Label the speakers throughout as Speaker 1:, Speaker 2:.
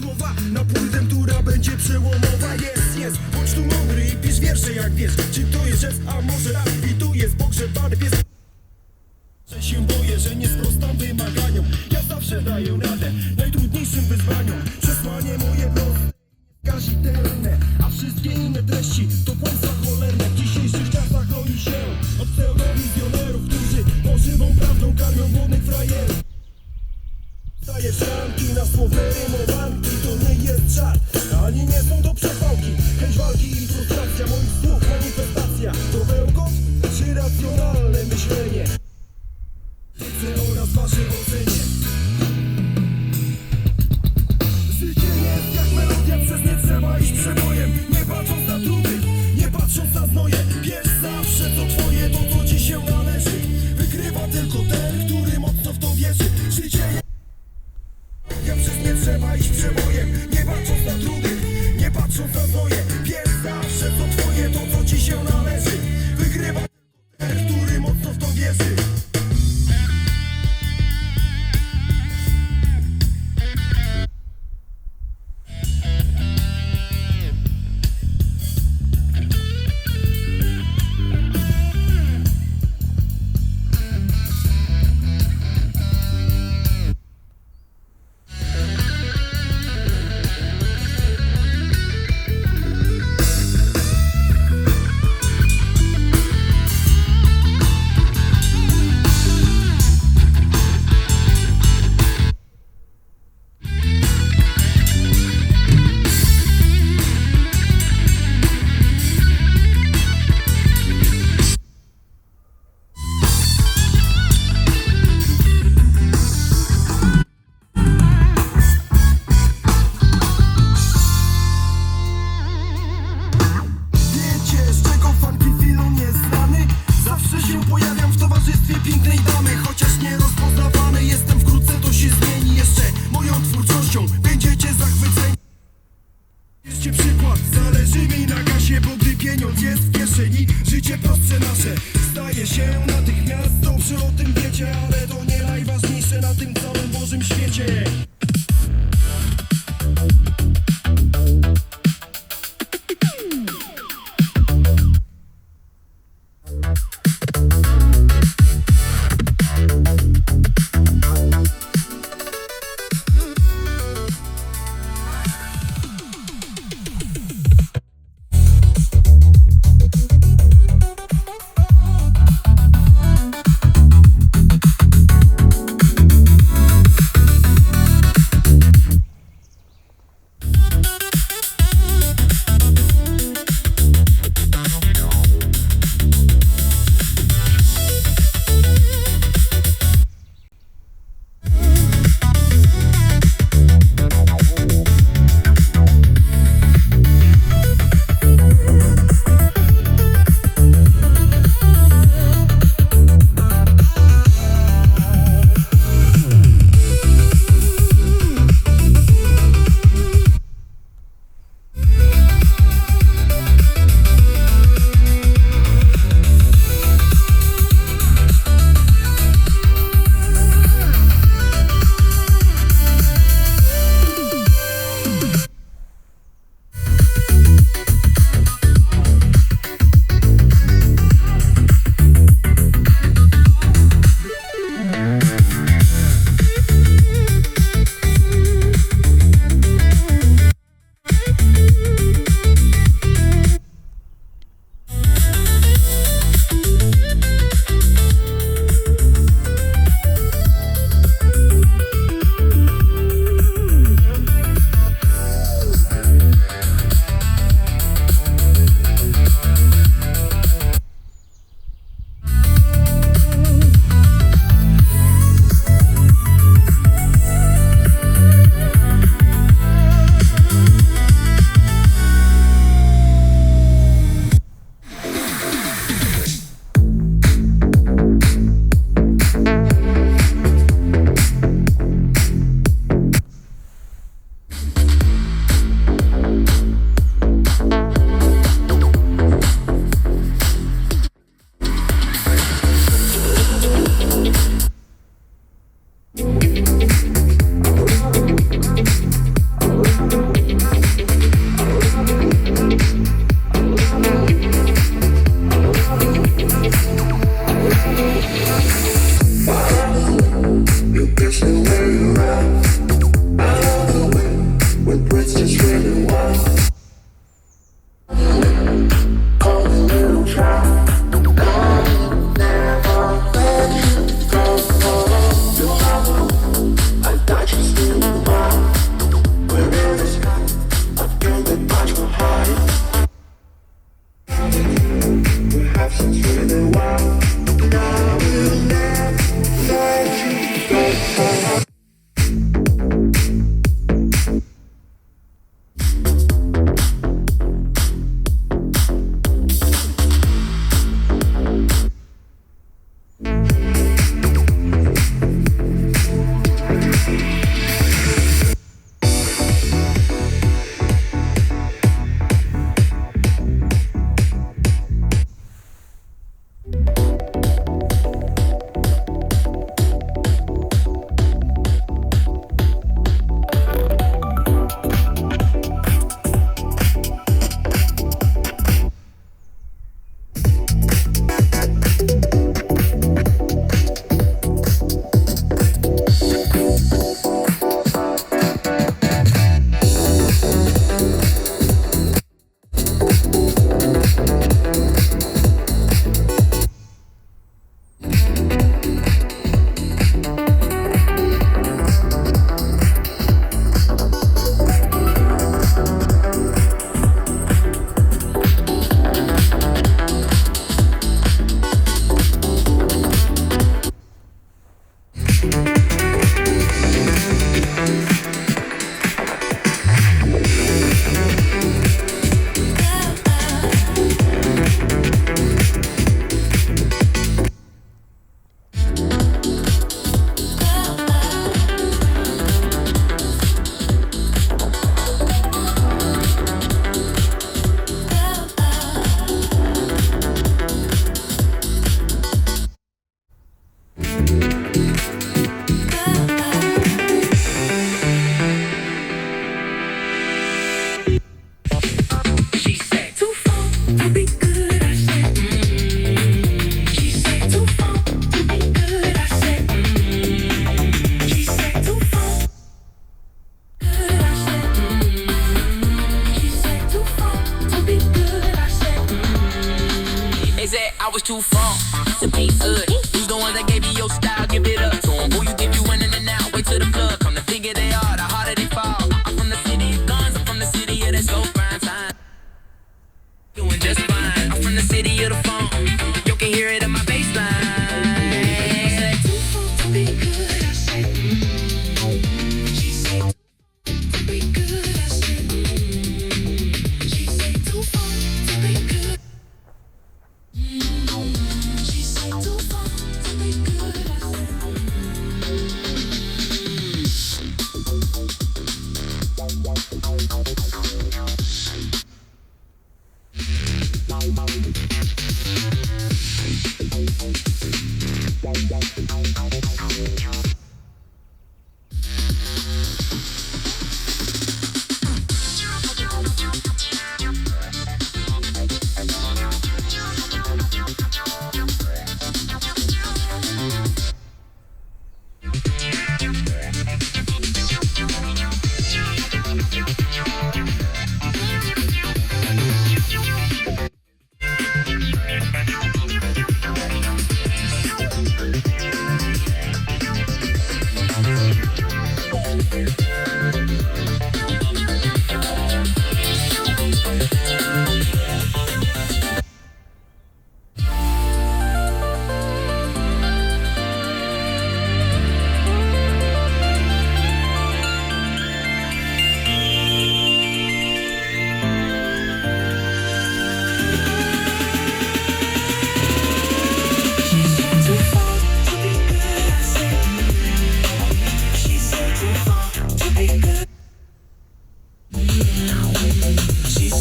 Speaker 1: słowa na płytę, która będzie przełomowa. Jest, bądź tu mądry i pisz wiersze jak wiesz. Czy to jest jazz, a może rap? I tu jest pogrzebany pies. Że się boję, że nie sprostam wymaganiom. Ja zawsze daję radę najtrudniejszym wyzwaniom. Przesłanie moje proste, kazitelne, a wszystkie inne treści to kłamstwa cholerne. W dzisiejszych czasach roi się od pseudowizjonerów, którzy pożywą prawdą karmią głodnych frajerów. Daję szranki na słowe rymowanki, to nie jest żart, ani nie są to przechwałki. Chęć walki i frustracja moich słów, manifestacja. To bełkot czy racjonalne myślenie? Wiedzę oraz wasze ocenie. Życie jest jak melodia, przez nie trzeba iść przebojem. Nie patrząc na trudy, nie patrząc na znoje. Wiesz zawsze co twoje, to co ci się należy. Wygrywa tylko ten, który mocno w to wierzy. Życie jest jak przez nie trzeba iść przebojem. Nie patrząc na trudy, nie patrząc na znoje. Wiesz zawsze co twoje, to co ci się należy. Wygrywa tylko ten, który mocno w to wierzy. Pojawiam w towarzystwie pięknej damy, chociaż nie rozpoznawany jestem, wkrótce to się zmieni. Jeszcze moją twórczością będziecie zachwyceni. Bierzcie przykład, zależy mi na kasie, bo gdy pieniądz jest w kieszeni, życie prostsze nasze staje się natychmiast. Dobrze o tym wiecie, ale to nie najważniejsze na tym całym Bożym świecie.
Speaker 2: too far to be good. Who's the ones that gave you your style? Give it up to them. Who you think you in and out? Wait till the plug come. The bigger they are, the harder they fall. I'm from the city of guns. I'm from the city of that slow grind time. Doing just fine. I'm from the city of the funk. You can hear it in my bassline. Too far to be good. I said, she said to be good. I said, she said too far to be good. She said too far to be good.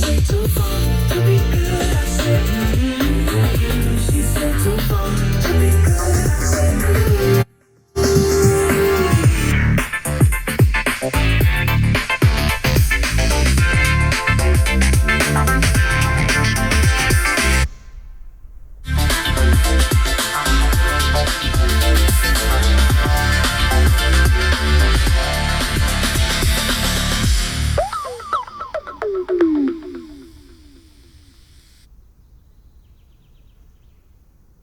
Speaker 2: I too far.